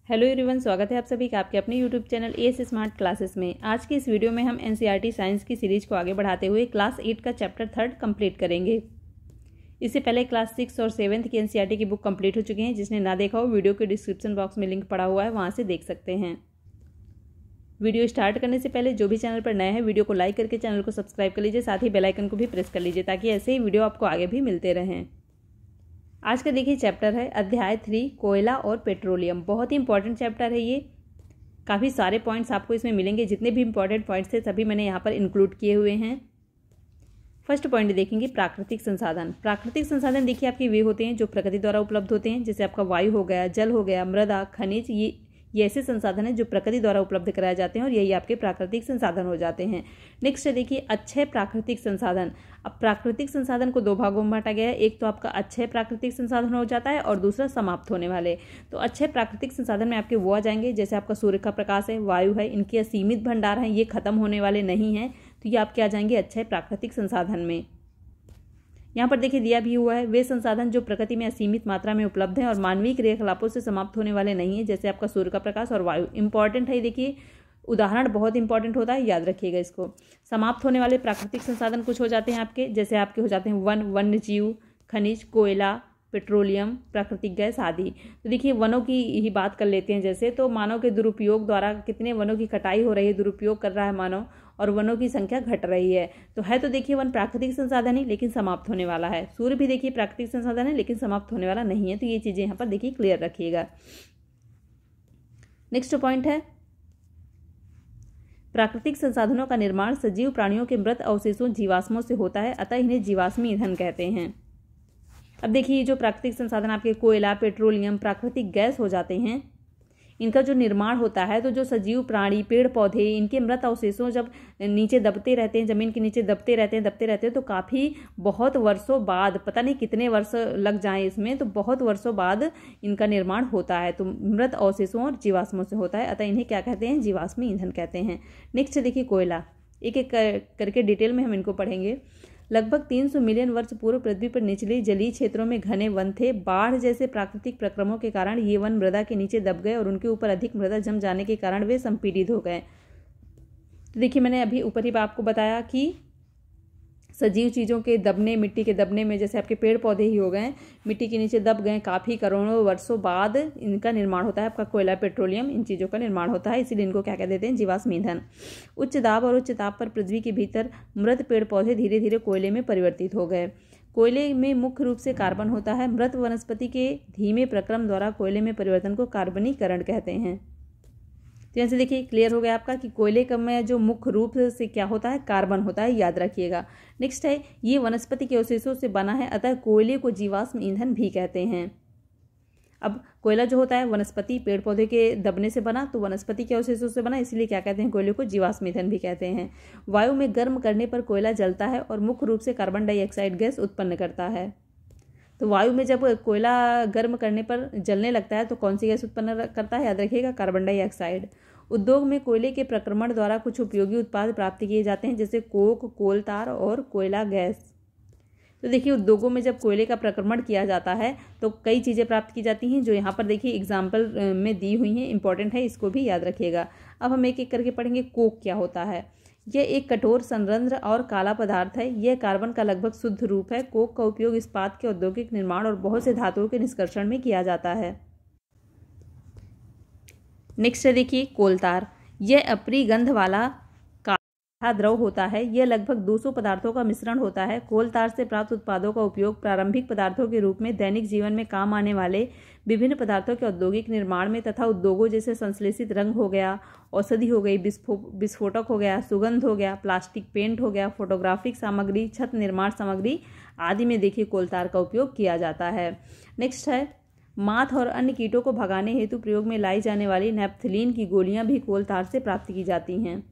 Hello everyone, स्वागत है आप सभी का आपके अपने YouTube channel as smart classes में। आज की इस वीडियो में हम एनसीईआरटी साइंस की सीरीज को आगे बढ़ाते हुए क्लास 8 का चैप्टर 3 कंप्लीट करेंगे। इससे पहले क्लास 6 और 7 की एनसीईआरटी की बुक कंप्लीट हो चुकी हैं। जिसने ना देखा हो, वीडियो के डिस्क्रिप्शन बॉक्स में लिंक पड़ा हुआ है, वहाँ से देख सकते हैं। वीडियो स्टार्ट करने से पहले जो भी चैनल पर नए हैं, वीडियो को लाइक करके चैनल को सब्सक्राइब कर लीजिए, साथ ही बेल आइकन को भी प्रेस कर लीजिए ताकि ऐसे ही वीडियो आपको आगे भी मिलते रहें। आज का देखिए चैप्टर है अध्याय 3 कोयला और पेट्रोलियम। बहुत ही इंपॉर्टेंट चैप्टर है ये। काफ़ी सारे पॉइंट्स आपको इसमें मिलेंगे। जितने भी इंपॉर्टेंट पॉइंट्स थे सभी मैंने यहाँ पर इंक्लूड किए हुए हैं। फर्स्ट पॉइंट देखेंगे प्राकृतिक संसाधन। प्राकृतिक संसाधन देखिए आपके वे होते हैं जो प्रकृति द्वारा उपलब्ध होते हैं, जैसे आपका वायु हो गया, जल हो गया, मृदा, खनिज। ये ऐसे संसाधन हैं जो प्रकृति द्वारा उपलब्ध कराए जाते हैं और यही आपके प्राकृतिक संसाधन हो जाते हैं। नेक्स्ट देखिए अक्षय प्राकृतिक संसाधन। अब प्राकृतिक संसाधन को दो भागों में बांटा गया है। एक तो आपका अक्षय प्राकृतिक संसाधन हो जाता है और दूसरा समाप्त होने वाले। तो अक्षय प्राकृतिक संसाधन में आपके वो आ जाएंगे जैसे आपका सूर्य का प्रकाश है, वायु है, इनके असीमित भंडार हैं, ये खत्म होने वाले नहीं हैं। तो ये आपके आ जाएंगे अक्षय प्राकृतिक संसाधन में। यहाँ पर देखिए दिया भी हुआ है वे संसाधन जो प्रकृति में असीमित मात्रा में उपलब्ध हैं और मानवीय क्रियाकलापों से समाप्त होने वाले नहीं है, जैसे आपका सूर्य का प्रकाश और वायु। इंपॉर्टेंट है, देखिए उदाहरण बहुत इंपॉर्टेंट होता है, याद रखिएगा इसको। समाप्त होने वाले प्राकृतिक संसाधन कुछ हो जाते हैं आपके, जैसे आपके हो जाते हैं वन, वन्य जीव, खनिज, कोयला, पेट्रोलियम, प्राकृतिक गैस आदि। तो देखिए वनों की ही बात कर लेते हैं। जैसे तो मानव के दुरुपयोग द्वारा कितने वनों की कटाई हो रही है, दुरुपयोग कर रहा है मानव, और वनों की संख्या घट रही है। तो देखिए वन प्राकृतिक संसाधन ही लेकिन समाप्त होने वाला है। सूर्य भी देखिए प्राकृतिक संसाधन है लेकिन समाप्त होने वाला नहीं है। तो ये चीजें यहाँ पर देखिए क्लियर रखिएगा। नेक्स्ट पॉइंट है प्राकृतिक संसाधनों का निर्माण सजीव प्राणियों के मृत अवशेषों जीवाश्मों से होता है, अतः इन्हें जीवाश्मी ईंधन कहते हैं। अब देखिए जो प्राकृतिक संसाधन आपके कोयला, पेट्रोलियम, प्राकृतिक गैस हो जाते हैं, इनका जो निर्माण होता है तो जो सजीव प्राणी, पेड़ पौधे, इनके मृत अवशेषों जब नीचे दबते रहते हैं, जमीन के नीचे दबते रहते हैं तो काफ़ी बहुत वर्षों बाद, पता नहीं कितने वर्ष लग जाएं इसमें, तो बहुत वर्षों बाद इनका निर्माण होता है। तो मृत अवशेषों और जीवाश्मों से होता है, अतः इन्हें क्या कहते हैं? जीवाश्मी ईंधन कहते हैं। नेक्स्ट देखिए कोयला। एक एक करके डिटेल में हम इनको पढ़ेंगे। लगभग 300 मिलियन वर्ष पूर्व पृथ्वी पर निचले जलीय क्षेत्रों में घने वन थे। बाढ़ जैसे प्राकृतिक प्रक्रमों के कारण ये वन मृदा के नीचे दब गए और उनके ऊपर अधिक मृदा जम जाने के कारण वे संपीड़ित हो गए। तो देखिए मैंने अभी ऊपर ही आपको बताया कि सजीव चीज़ों के दबने, मिट्टी के दबने में, जैसे आपके पेड़ पौधे ही हो गए, मिट्टी के नीचे दब गए, काफ़ी करोड़ों वर्षों बाद इनका निर्माण होता है। आपका कोयला, पेट्रोलियम, इन चीज़ों का निर्माण होता है, इसीलिए इनको क्या कह देते हैं? जीवाश्म ईंधन। उच्च दाब और उच्च ताप पर पृथ्वी के भीतर मृत पेड़ पौधे धीरे धीरे कोयले में परिवर्तित हो गए। कोयले में मुख्य रूप से कार्बन होता है। मृत वनस्पति के धीमे प्रक्रम द्वारा कोयले में परिवर्तन को कार्बनीकरण कहते हैं। तो यहाँ से देखिए क्लियर हो गया आपका कि कोयले में जो मुख्य रूप से क्या होता है? कार्बन होता है, याद रखिएगा। नेक्स्ट है ये वनस्पति के अवशेषों से बना है, अतः कोयले को जीवाश्म ईंधन भी कहते हैं। अब कोयला जो होता है वनस्पति, पेड़ पौधे के दबने से बना, तो वनस्पति के अवशेषों से बना, इसलिए क्या कहते हैं? कोयले को जीवाश्म ईंधन भी कहते हैं। वायु में गर्म करने पर कोयला जलता है और मुख्य रूप से कार्बन डाइऑक्साइड गैस उत्पन्न करता है। तो वायु में जब कोयला गर्म करने पर जलने लगता है तो कौन सी गैस उत्पन्न करता है? याद रखिएगा, कार्बन डाइऑक्साइड। उद्योग में कोयले के प्रक्रमण द्वारा कुछ उपयोगी उत्पाद प्राप्त किए जाते हैं, जैसे कोक, कोल तार और कोयला गैस। तो देखिए उद्योगों में जब कोयले का प्रक्रमण किया जाता है तो कई चीज़ें प्राप्त की जाती हैं, जो यहाँ पर देखिए एग्जाम्पल में दी हुई हैं, इंपॉर्टेंट है, इसको भी याद रखिएगा। अब हम एक एक करके पढ़ेंगे। कोक क्या होता है? यह एक कठोर संरंध्र और काला पदार्थ है। यह कार्बन का लगभग शुद्ध रूप है। कोक का उपयोग इस्पात के औद्योगिक निर्माण और बहुत से धातुओं के निष्कर्षण में किया जाता है। नेक्स्ट है देखिए कोलतार। यह अप्रिय गंध वाला काला द्रव होता है। यह लगभग 200 पदार्थों का मिश्रण होता है। कोलतार से प्राप्त उत्पादों का उपयोग प्रारंभिक पदार्थों के रूप में दैनिक जीवन में काम आने वाले विभिन्न पदार्थों के औद्योगिक निर्माण में तथा उद्योगों जैसे संश्लेषित रंग हो गया, औषधि हो गई, विस्फोटक हो गया, सुगंध हो गया, प्लास्टिक पेंट हो गया, फोटोग्राफिक सामग्री, छत निर्माण सामग्री आदि में देखिए कोलतार का उपयोग किया जाता है। नेक्स्ट है माथ और अन्य कीटों को भगाने हेतु प्रयोग में लाई जाने वाली नेप्थलीन की गोलियां भी कोलतार से प्राप्त की जाती हैं।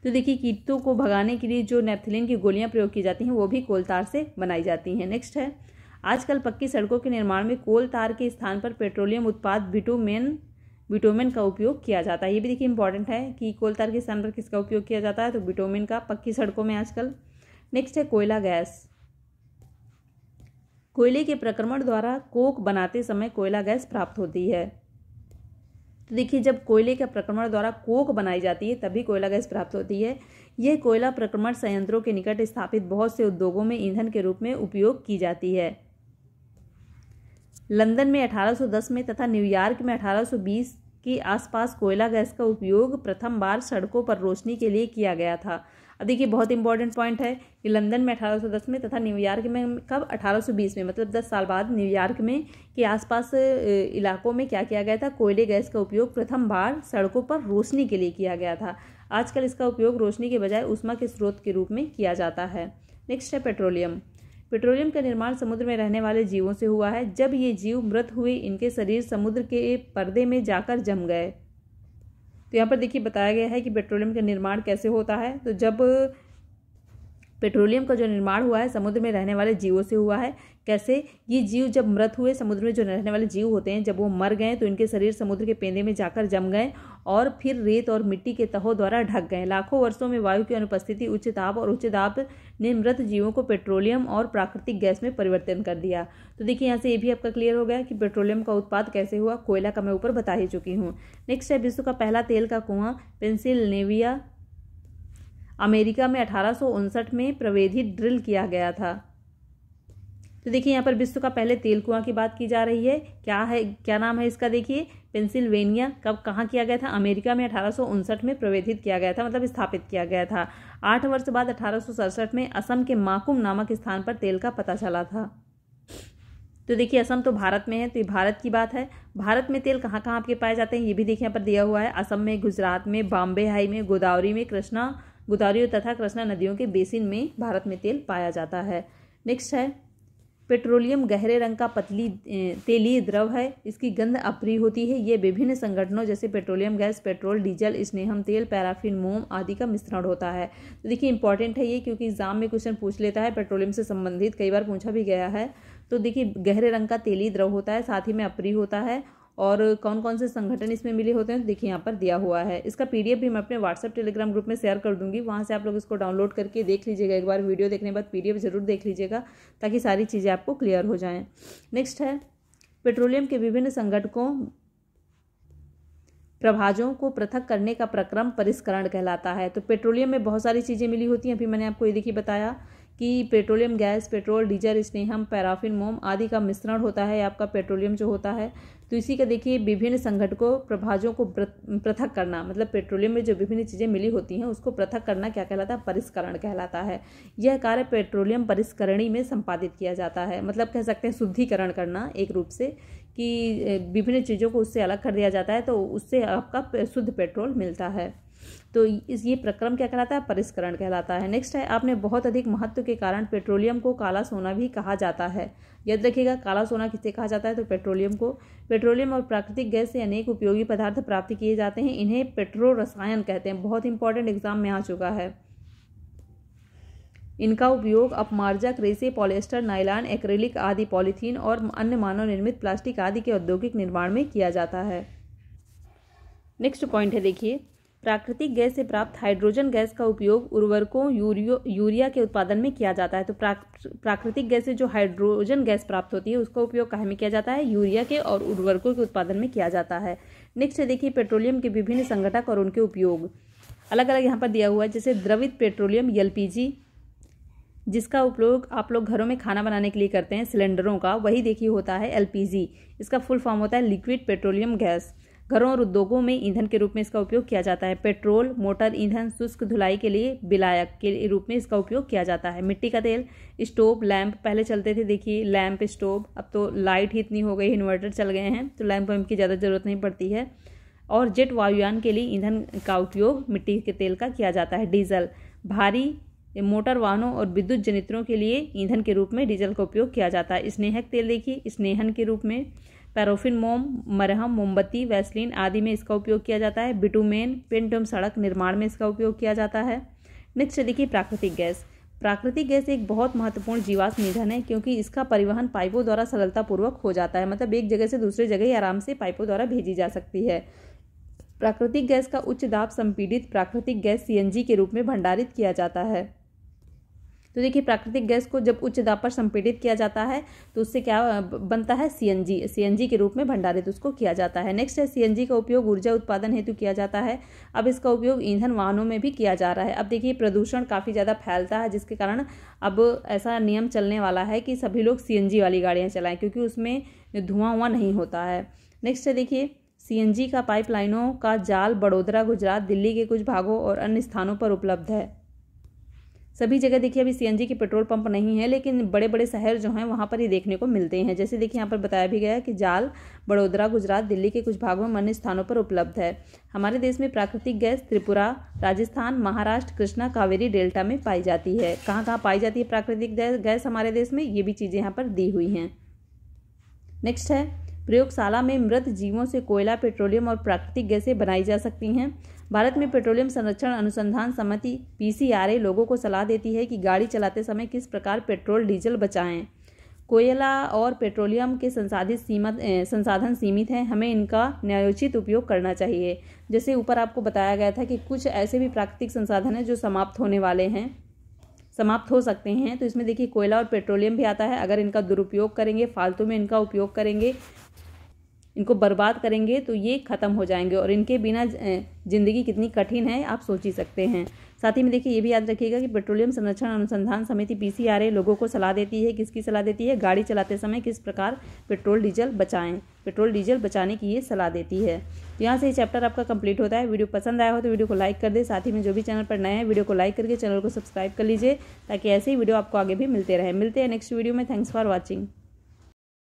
तो देखिए कीटों को भगाने के लिए जो नेप्थलीन की गोलियां प्रयोग की जाती हैं वो भी कोलतार से बनाई जाती हैं। नेक्स्ट है आजकल पक्की सड़कों के निर्माण में कोलतार के स्थान पर पेट्रोलियम उत्पाद बिटुमेन का उपयोग किया जाता है। ये भी देखिए इंपॉर्टेंट है कि कोलतार के स्थान पर किसका उपयोग किया जाता है? तो बिटुमेन का, पक्की सड़कों में आजकल। नेक्स्ट है कोयला गैस। कोयले के प्रक्रमण द्वारा कोक बनाते समय कोयला गैस प्राप्त होती है। तो देखिए, जब कोयले के प्रक्रमण द्वारा कोक बनाई जाती है तभी कोयला गैस प्राप्त होती है। यह कोयला प्रक्रमण संयंत्रों के निकट स्थापित बहुत से उद्योगों में ईंधन के रूप में उपयोग की जाती है। लंदन में 1810 में तथा न्यूयॉर्क में 1820 के आसपास कोयला गैस का उपयोग प्रथम बार सड़कों पर रोशनी के लिए किया गया था। अब देखिए, बहुत इंपॉर्टेंट पॉइंट है कि लंदन में 1810 में तथा न्यूयॉर्क में कब, 1820 में, मतलब 10 साल बाद न्यूयॉर्क में के आसपास इलाकों में क्या किया गया था, कोयले गैस का उपयोग प्रथम बार सड़कों पर रोशनी के लिए किया गया था। आजकल इसका उपयोग रोशनी के बजाय ऊष्मा के स्रोत के रूप में किया जाता है। नेक्स्ट है पेट्रोलियम। पेट्रोलियम का निर्माण समुद्र में रहने वाले जीवों से हुआ है। जब ये जीव मृत हुए, इनके शरीर समुद्र के पर्दे में जाकर जम गए। तो यहाँ पर देखिए बताया गया है कि पेट्रोलियम का निर्माण कैसे होता है। तो जब पेट्रोलियम का जो निर्माण हुआ है समुद्र में रहने वाले जीवों से हुआ है। कैसे, ये जीव जब मृत हुए, समुद्र में जो रहने वाले जीव होते हैं, जब वो मर गए तो इनके शरीर समुद्र के पेंदे में जाकर जम गए और फिर रेत और मिट्टी के तहों द्वारा ढक गए। लाखों वर्षों में वायु की अनुपस्थिति, उच्च ताप और उच्च दाब ने मृत जीवों को पेट्रोलियम और प्राकृतिक गैस में परिवर्तन कर दिया। तो देखिए, यहाँ से ये भी आपका क्लियर हो गया कि पेट्रोलियम का उत्पाद कैसे हुआ। कोयला का मैं ऊपर बता ही चुकी हूँ। नेक्स्ट है विश्व का पहला तेल का कुआं पेंसिल्वेनिया, अमेरिका में 1859 में प्रवेधित ड्रिल किया गया था। तो देखिए, यहाँ पर विश्व का पहले तेल कुआं की बात की जा रही है। क्या नाम है इसका, देखिए, पेंसिल्वेनिया। कब, कहाँ किया गया था, अमेरिका में 1859 में प्रवेधित किया गया था, मतलब स्थापित किया गया था। 8 वर्ष बाद 1867 में असम के माकुम नामक स्थान पर तेल का पता चला था। तो देखिए, असम तो भारत में है, तो ये भारत की बात है। भारत में तेल कहाँ कहाँ आपके पाए जाते हैं ये भी देखिए, यहाँ पर दिया हुआ है। असम में, गुजरात में, बॉम्बे हाई में, गोदावरी में, गोदावरी तथा कृष्णा नदियों के बेसिन में भारत में तेल पाया जाता है। नेक्स्ट है पेट्रोलियम गहरे रंग का तेलीय द्रव है। इसकी गंध अप्रिय होती है। ये विभिन्न संगठनों जैसे पेट्रोलियम गैस, पेट्रोल, डीजल, स्नेहम तेल, पैराफिन, मोम आदि का मिश्रण होता है। तो देखिए, इंपॉर्टेंट है ये, क्योंकि एग्जाम में क्वेश्चन पूछ लेता है पेट्रोलियम से संबंधित, कई बार पूछा भी गया है। तो देखिए, गहरे रंग का तेलीय द्रव होता है, साथ ही में अप्रिय होता है। और कौन कौन से संगठन इसमें मिले होते हैं तो देखिए यहाँ पर दिया हुआ है। इसका पीडीएफ भी मैं अपने व्हाट्सएप टेलीग्राम ग्रुप में शेयर कर दूंगी, वहाँ से आप लोग इसको डाउनलोड करके देख लीजिएगा। एक बार वीडियो देखने के बाद पीडीएफ जरूर देख लीजिएगा, ताकि सारी चीज़ें आपको क्लियर हो जाएं। नेक्स्ट है पेट्रोलियम के विभिन्न संगठकों प्रभाजों को पृथक करने का प्रक्रम परिष्करण कहलाता है। तो पेट्रोलियम में बहुत सारी चीज़ें मिली होती हैं। अभी मैंने आपको ये देखिए बताया कि पेट्रोलियम गैस, पेट्रोल, डीजल, स्नेहम, पैराफिन, मोम आदि का मिश्रण होता है आपका पेट्रोलियम जो होता है। तो इसी का देखिए विभिन्न संगठकों प्रभाजों को पृथक करना, मतलब पेट्रोलियम में जो विभिन्न चीज़ें मिली होती हैं उसको पृथक करना क्या कहलाता है, परिष्करण कहलाता है। यह कार्य पेट्रोलियम परिष्करणी में संपादित किया जाता है, मतलब कह सकते हैं शुद्धिकरण करना एक रूप से, कि विभिन्न चीज़ों को उससे अलग कर दिया जाता है तो उससे आपका शुद्ध पेट्रोल मिलता है। तो ये प्रक्रम क्या कहलाता है, परिष्करण कहलाता है। नेक्स्ट है आपने बहुत अधिक महत्व के कारण पेट्रोलियम को काला सोना भी कहा जाता है। याद रखिएगा, काला सोना किसे कहा जाता है तो पेट्रोलियम को। पेट्रोलियम और प्राकृतिक गैस से अनेक उपयोगी पदार्थ प्राप्त किए जाते हैं, इन्हें पेट्रो रसायन कहते हैं। बहुत इंपॉर्टेंट एग्जाम में आ चुका है। इनका उपयोग अपमार्जक, रेसे, पॉलिएस्टर, नायलॉन, एक्रिलिक आदि, पॉलीथीन और अन्य मानव निर्मित प्लास्टिक आदि के औद्योगिक निर्माण में किया जाता है। नेक्स्ट पॉइंट है देखिए, प्राकृतिक गैस से प्राप्त हाइड्रोजन गैस का उपयोग उर्वरकों, यूरिया के उत्पादन में किया जाता है। तो प्राकृतिक गैस से जो हाइड्रोजन गैस प्राप्त होती है उसका उपयोग कहाँ में किया जाता है, यूरिया के और उर्वरकों के उत्पादन में किया जाता है। नेक्स्ट है देखिए पेट्रोलियम के विभिन्न संघटक और उनके उपयोग अलग अलग यहाँ पर दिया हुआ है। जैसे द्रवित पेट्रोलियम एलपीजी, जिसका उपयोग आप लोग घरों में खाना बनाने के लिए करते हैं सिलेंडरों का, वही देखिए होता है एलपीजी। इसका फुल फॉर्म होता है लिक्विड पेट्रोलियम गैस। घरों और उद्योगों में ईंधन के रूप में इसका उपयोग किया जाता है। पेट्रोल, मोटर ईंधन, शुष्क धुलाई के लिए विलायक के रूप में इसका उपयोग किया जाता है। मिट्टी का तेल, स्टोव, लैंप पहले चलते थे देखिए, लैंप, स्टोव, अब तो लाइट ही इतनी हो गई, इन्वर्टर चल गए हैं तो लैंप वैम्प की ज़्यादा ज़रूरत नहीं पड़ती है। और जेट वायुयान के लिए ईंधन का उपयोग मिट्टी के तेल का किया जाता है। डीजल, भारी मोटर वाहनों और विद्युत जनरेटरों के लिए ईंधन के रूप में डीजल का उपयोग किया जाता है। स्नेहक तेल देखिए, स्नेहन के रूप में पैराफिन, मोम, मरहम, मोमबत्ती, वैसलीन आदि में इसका उपयोग किया जाता है। बिटुमेन, पेंट एवं सड़क निर्माण में इसका उपयोग किया जाता है। नेक्स्ट देखिए प्राकृतिक गैस। प्राकृतिक गैस एक बहुत महत्वपूर्ण जीवाश्म ईंधन है, क्योंकि इसका परिवहन पाइपों द्वारा सरलतापूर्वक हो जाता है, मतलब एक जगह से दूसरी जगह ही आराम से पाइपों द्वारा भेजी जा सकती है। प्राकृतिक गैस का उच्च दाब संपीड़ित प्राकृतिक गैस सीएनजी के रूप में भंडारित किया जाता है। तो देखिए प्राकृतिक गैस को जब उच्च दाब पर संपीड़ित किया जाता है तो उससे क्या बनता है, सीएनजी के रूप में भंडारित उसको किया जाता है। नेक्स्ट है सीएनजी का उपयोग ऊर्जा उत्पादन हेतु किया जाता है। अब इसका उपयोग ईंधन वाहनों में भी किया जा रहा है। अब देखिए प्रदूषण काफ़ी ज़्यादा फैलता है, जिसके कारण अब ऐसा नियम चलने वाला है कि सभी लोग सीएनजी वाली गाड़ियाँ चलाएं, क्योंकि उसमें धुआं नहीं होता है। नेक्स्ट है देखिए सीएनजी का पाइपलाइनों का जाल बड़ोदरा, गुजरात, दिल्ली के कुछ भागों और अन्य स्थानों पर उपलब्ध है। सभी जगह देखिए अभी सीएनजी के पेट्रोल पंप नहीं है, लेकिन बड़े बड़े शहर जो हैं वहाँ पर ये देखने को मिलते हैं। जैसे देखिए यहाँ पर बताया भी गया है कि जाल बड़ोदरा, गुजरात, दिल्ली के कुछ भागों में अन्य स्थानों पर उपलब्ध है। हमारे देश में प्राकृतिक गैस त्रिपुरा, राजस्थान, महाराष्ट्र, कृष्णा, कावेरी डेल्टा में पाई जाती है। कहाँ कहाँ पाई जाती है प्राकृतिक गैस हमारे देश में, ये भी चीज़ें यहाँ पर दी हुई हैं। नेक्स्ट है प्रयोगशाला में मृत जीवों से कोयला, पेट्रोलियम और प्राकृतिक गैसें बनाई जा सकती हैं। भारत में पेट्रोलियम संरक्षण अनुसंधान समिति PCRA लोगों को सलाह देती है कि गाड़ी चलाते समय किस प्रकार पेट्रोल डीजल बचाएं। कोयला और पेट्रोलियम के संसाधन सीमित हैं, हमें इनका न्यायोचित उपयोग करना चाहिए। जैसे ऊपर आपको बताया गया था कि कुछ ऐसे भी प्राकृतिक संसाधन हैं जो समाप्त होने वाले हैं, समाप्त हो सकते हैं। तो इसमें देखिए कोयला और पेट्रोलियम भी आता है। अगर इनका दुरुपयोग करेंगे, फालतू में इनका उपयोग करेंगे, इनको बर्बाद करेंगे तो ये ख़त्म हो जाएंगे, और इनके बिना ज़िंदगी कितनी कठिन है आप सोच ही सकते हैं। साथ ही में देखिए ये भी याद रखिएगा कि पेट्रोलियम संरक्षण अनुसंधान समिति PCRA लोगों को सलाह देती है, किसकी सलाह देती है, गाड़ी चलाते समय किस प्रकार पेट्रोल डीजल बचाएं, पेट्रोल डीजल बचाने की ये सलाह देती है। तो यहाँ से ये चैप्टर आपका कंप्लीट होता है। वीडियो पसंद आया हो तो वीडियो को लाइक कर दे। साथ ही में जो भी चैनल पर नए हैं वीडियो को लाइक करके चैनल को सब्सक्राइब कर लीजिए, ताकि ऐसे ही वीडियो आपको आगे भी मिलते रहे। मिलते हैं नेक्स्ट वीडियो में। Thanks for watching.